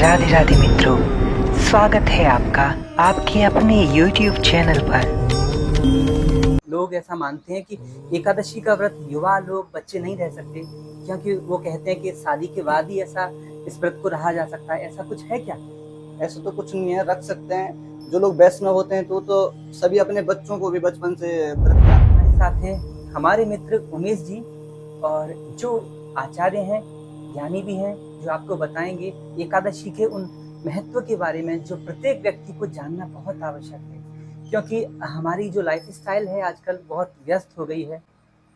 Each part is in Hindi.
राधे राधे मित्रों, स्वागत है आपका आपके अपने YouTube चैनल पर। लोग ऐसा मानते हैं कि एकादशी का व्रत युवा लोग बच्चे नहीं रह सकते, क्योंकि वो कहते हैं कि शादी के बाद ही ऐसा इस व्रत को रहा जा सकता है। ऐसा कुछ है क्या? ऐसा तो कुछ नहीं है, रख सकते हैं। जो लोग वैष्णव होते हैं तो सभी अपने बच्चों को भी बचपन से व्रत हमारे साथ हैं हमारे मित्र उमेश जी, और जो आचार्य हैं, ज्ञानी भी हैं, जो आपको बताएंगे एकादशी के उन महत्व के बारे में जो प्रत्येक व्यक्ति को जानना बहुत आवश्यक है। क्योंकि हमारी जो लाइफ स्टाइल है आजकल बहुत व्यस्त हो गई है,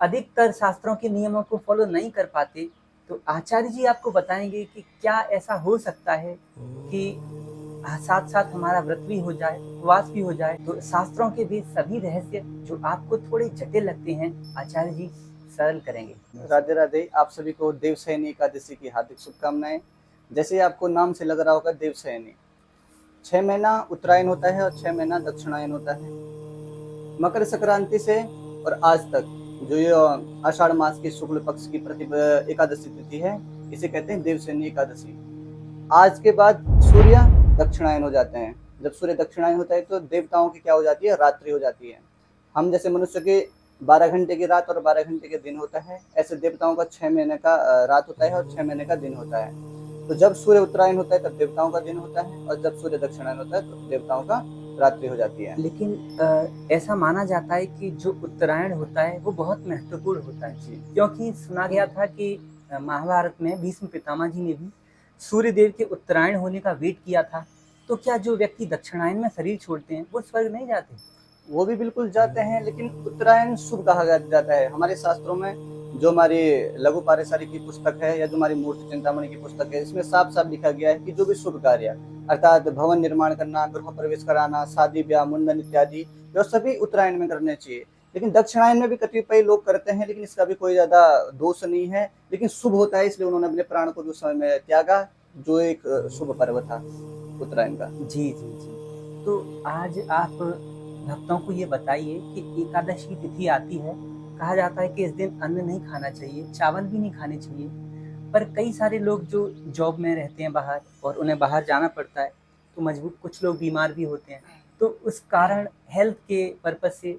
अधिकतर शास्त्रों के नियमों को फॉलो नहीं कर पाते। तो आचार्य जी आपको बताएंगे कि क्या ऐसा हो सकता है कि साथ साथ हमारा व्रत भी हो जाए, उपवास भी हो जाए। तो शास्त्रों के भी सभी रहस्य जो आपको थोड़े जटिल लगते हैं, आचार्य जी सरल करेंगे। राधे राधे। आप सभी को देवशयनी एकादशी की हार्दिक शुभकामनाएं। जैसे आपको नाम से लग रहा होगा, देवशयनी 6 महीना उत्तरायण होता है और 6 महीना दक्षिणायन होता है। मकर संक्रांति से और आज तक जो ये आषाढ़ मास की शुक्ल पक्ष की एकादशी तिथि है, इसे कहते हैं देवशयनी एकादशी। आज के बाद सूर्य दक्षिणायन हो जाते हैं। जब सूर्य दक्षिणायन होता है तो देवताओं की क्या हो जाती है, रात्रि हो जाती है। हम जैसे मनुष्य के 12 घंटे की रात और 12 घंटे के दिन होता है, ऐसे देवताओं का 6 महीने का रात होता है और 6 महीने का दिन होता है। तो जब सूर्य उत्तरायण होता है तब देवताओं का दिन होता है, और जब सूर्य दक्षिणायन होता है तो देवताओं का रात्रि हो जाती है। लेकिन ऐसा माना जाता है कि जो उत्तरायण होता है वो बहुत महत्वपूर्ण होता है, क्योंकि सुना गया था कि महाभारत में भीष्म पितामह जी ने भी सूर्य देव के उत्तरायण होने का वेट किया था। तो क्या जो व्यक्ति दक्षिणायन में शरीर छोड़ते हैं वो स्वर्ग नहीं जाते? वो भी बिल्कुल जाते हैं, लेकिन उत्तरायण शुभ कहा जाता है। हमारे शास्त्रों में जो हमारी लघु पारेशारी की पुस्तक है या जो हमारी मूर्ति चिंतामणि की पुस्तक है, इसमें साफ साफ लिखा गया है कि जो भी शुभ कार्य अर्थात भवन निर्माण करना, गृह प्रवेश कराना, शादी ब्याह मुंडन इत्यादि, जो सभी उत्तरायण में करने चाहिए। लेकिन दक्षिणायन में भी कतिपय लोग करते हैं, लेकिन इसका भी कोई ज्यादा दोष नहीं है, लेकिन शुभ होता है, इसलिए उन्होंने अपने प्राण को भी उस समय में त्यागा, जो एक शुभ पर्व था उत्तरायण का। जी जी जी। तो आज आप भक्तों को ये बताइए कि एकादशी तिथि आती है, कहा जाता है कि इस दिन अन्न नहीं खाना चाहिए, चावल भी नहीं खाने चाहिए। पर कई सारे लोग जो जॉब में रहते हैं बाहर और उन्हें बाहर जाना पड़ता है, तो मजबूर कुछ लोग बीमार भी होते हैं, तो उस कारण हेल्थ के पर्पज से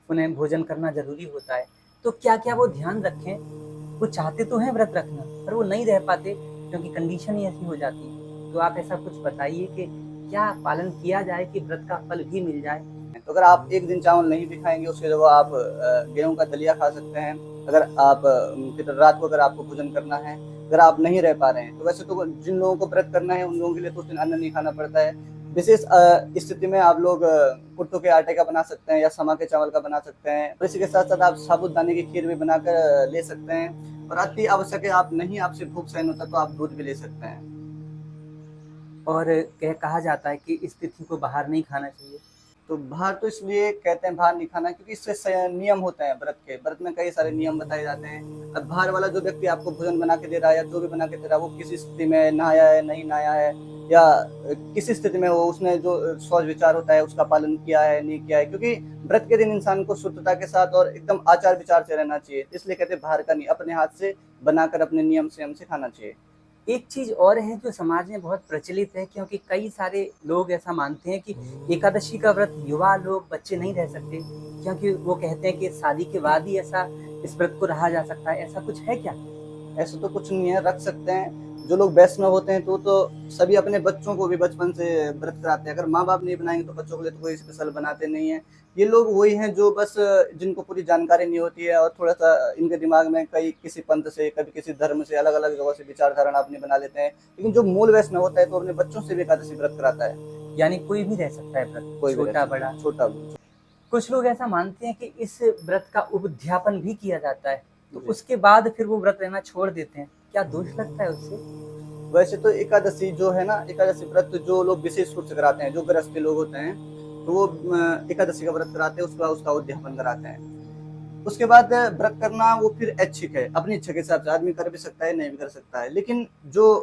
उन्हें भोजन करना जरूरी होता है। तो क्या क्या वो ध्यान रखें? वो चाहते तो हैं व्रत रखना, पर वो नहीं रह पाते क्योंकि कंडीशन ही ऐसी हो जाती है। तो आप ऐसा कुछ बताइए कि क्या पालन किया जाए कि व्रत का फल भी मिल जाए। तो अगर आप एक दिन चावल नहीं भी खाएंगे, उसके जगह आप गेहूं का दलिया खा सकते हैं। अगर आप फिर रात को अगर आपको भोजन करना है, अगर आप नहीं रह पा रहे हैं, तो वैसे तो जिन लोगों को व्रत करना है उन लोगों के लिए तो उस दिन अन्न नहीं खाना पड़ता है। विशेष स्थिति में आप लोग कुट्टू के आटे का बना सकते हैं या समा के चावल का बना सकते हैं, और इसी के साथ साथ आप साबुदाने की खीर भी बनाकर ले सकते हैं। और अति आवश्यक है, आप नहीं आपसे भूख सहन होता तो आप दूध भी ले सकते हैं। और कहा जाता है कि इस तिथि को बाहर नहीं खाना चाहिए। तो बाहर तो इसलिए कहते हैं बाहर नहीं खाना, क्योंकि इससे नियम होते हैं व्रत के। व्रत में कई सारे नियम बताए जाते हैं। अब बाहर वाला जो व्यक्ति आपको भोजन बना के दे रहा है या जो भी बना के दे रहा है, वो किसी स्थिति में नहाया है, नहीं नहाया है, या किसी स्थिति में वो उसने जो सोच विचार होता है उसका पालन किया है, नहीं किया है। क्योंकि व्रत के दिन इंसान को शुद्धता के साथ और एकदम आचार विचार से रहना चाहिए, इसलिए कहते हैं बाहर का नहीं, अपने हाथ से बनाकर अपने नियम से हमसे खाना चाहिए। एक चीज और है जो समाज में बहुत प्रचलित है, क्योंकि कई सारे लोग ऐसा मानते हैं कि एकादशी का व्रत युवा लोग बच्चे नहीं रह सकते, क्योंकि वो कहते हैं कि शादी के बाद ही ऐसा इस व्रत को रहा जा सकता है। ऐसा कुछ है क्या? ऐसा तो कुछ नहीं है, रख सकते हैं। जो लोग वैष्णव होते हैं तो सभी अपने बच्चों को भी बचपन से व्रत कराते हैं। अगर माँ बाप नहीं बनाएंगे तो बच्चों के लिए तो कोई स्पेशल बनाते नहीं है। ये लोग वही हैं जो बस जिनको पूरी जानकारी नहीं होती है, और थोड़ा सा इनके दिमाग में कई किसी पंथ से, कभी किसी धर्म से, अलग अलग जगह से विचारधारा अपनी बना लेते हैं। लेकिन जो मूल वैष्णव होता है तो अपने बच्चों से भी एकादशी व्रत कराता है। यानी कोई भी रह सकता है व्रत, कोई छोटा बड़ा। छोटा। कुछ लोग ऐसा मानते हैं कि इस व्रत का उद्यापन भी किया जाता है, तो उसके बाद फिर वो व्रत रहना छोड़ देते हैं। क्या दोष लगता है उससे? वैसे तो एकादशी जो है ना, एकादशी व्रत जो लोग विशेष रूप से कराते हैं, जो गृहस्थी लोग होते हैं, तो वो एकादशी का व्रत कराते हैं, उसके बाद उसका उद्यापन कराते हैं। उसके बाद व्रत करना वो फिर ऐच्छिक है, अपनी इच्छा के हिसाब से आदमी कर भी सकता है, नहीं भी कर सकता है। लेकिन जो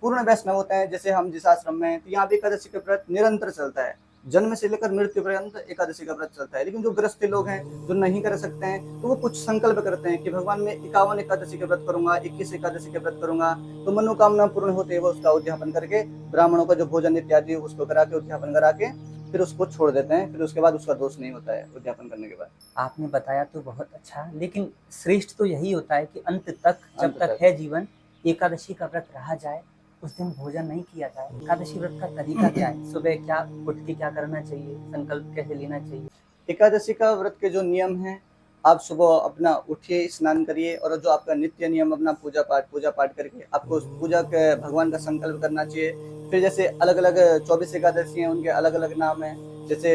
पूर्ण वैष्णव होते हैं, जैसे हम जिस आश्रम में हैं, तो यहाँ भी एकादशी का व्रत निरंतर चलता है। जन्म से लेकर मृत्यु पर्यंत एकादशी का व्रत चलता है। लेकिन जो गृहस्थी लोग हैं, जो नहीं कर सकते हैं, तो वो कुछ संकल्प करते हैं कि भगवान मैं 51 एकादशी के व्रत करूंगा, 21 एकादशी के व्रत करूंगा, तो मनोकामना पूर्ण होते है वो उसका उद्यापन करके ब्राह्मणों का जो भोजन इत्यादि उसको करा के उद्यापन करा के फिर उसको छोड़ देते हैं। फिर उसके बाद उसका दोष नहीं होता है उद्यापन करने के बाद। आपने बताया तो बहुत अच्छा, लेकिन श्रेष्ठ तो यही होता है कि अंत तक, जब अंत तक तक। है जीवन, एकादशी का व्रत रहा जाए, उस दिन भोजन नहीं किया जाए। एकादशी व्रत का तरीका क्या है? सुबह क्या उठ के क्या करना चाहिए? संकल्प कैसे लेना चाहिए? एकादशी का व्रत के जो नियम हैं, आप सुबह अपना उठिए, स्नान करिए, और जो आपका नित्य नियम अपना पूजा पाठ करके आपको उस पूजा के भगवान का संकल्प करना चाहिए। फिर जैसे अलग अलग 24 एकादशी हैं, उनके अलग अलग नाम हैं। जैसे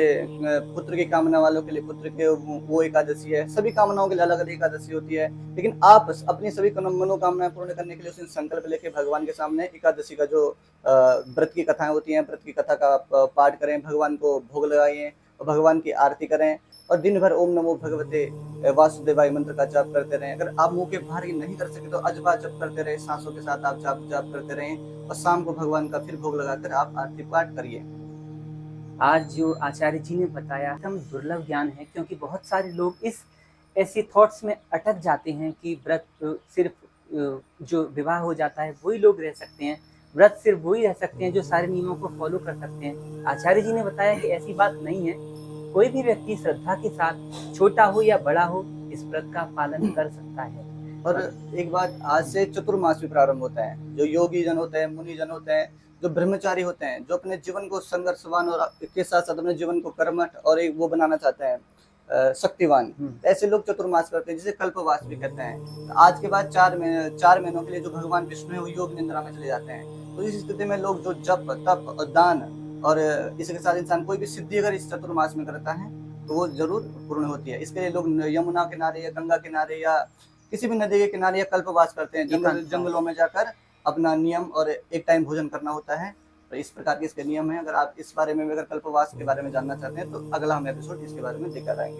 पुत्र की कामना वालों के लिए पुत्र के वो एकादशी है, सभी कामनाओं के लिए अलग अलग एकादशी होती है। लेकिन आप अपनी सभी मनोकामनाएं पूर्ण करने के लिए उस दिन संकल्प लेके भगवान के सामने एकादशी का जो व्रत की कथाएं होती हैं, व्रत की कथा का आप पाठ करें, भगवान को भोग लगाइए और भगवान की आरती करें, और दिन भर ओम नमो भगवते वासुदेवाय मंत्र का जाप करते रहें। अगर आप मुंह के बाहर ये नहीं कर सके तो अजबा जप करते रहे, सांसों के साथ आप जाप करते रहें, और शाम को भगवान का फिर भोग लगाकर आप आरती पाठ करिए। आज जो आचार्य जी ने बताया एकदम दुर्लभ ज्ञान है, क्योंकि बहुत सारे लोग इस ऐसे थॉट्स में अटक जाते हैं कि व्रत सिर्फ जो विवाह हो जाता है वही लोग रह सकते हैं, व्रत सिर्फ वही रह सकते हैं जो सारे नियमों को फॉलो कर सकते हैं। आचार्य जी ने बताया कि ऐसी बात नहीं है, कोई भी व्यक्ति श्रद्धा के साथ, छोटा हो या बड़ा हो, इस व्रत का पालन कर सकता है। और एक बात, आज से चतुर्मास भी प्रारंभ होता है। जो योगी जन होते हैं, मुनि जन होते हैं, जो ब्रह्मचारी होते हैं, जो अपने जीवन को संघर्षवान और के साथ साथ अपने जीवन को कर्मठ और एक वो बनाना चाहते हैं शक्तिवान, ऐसे लोग चतुर्मास करते हैं, जिसे कल्पवास भी कहते हैं। तो आज के बाद 4 महीनों के लिए जो भगवान विष्णु है वो योग निद्रा में चले जाते हैं। तो इस स्थिति में लोग जो जप तप और दान और इसके साथ इंसान कोई भी सिद्धि अगर इस चतुर्मास में करता है तो वो जरूर पूर्ण होती है। इसके लिए लोग यमुना किनारे या गंगा किनारे या किसी भी नदी के किनारे या कल्पवास करते हैं, जंगलों में जाकर अपना नियम और एक टाइम भोजन करना होता है। तो इस प्रकार के इसके नियम हैं। अगर आप इस बारे में, अगर कल्पवास के बारे में जानना चाहते हैं तो अगला हम एपिसोड इसके बारे में लेकर आएंगे।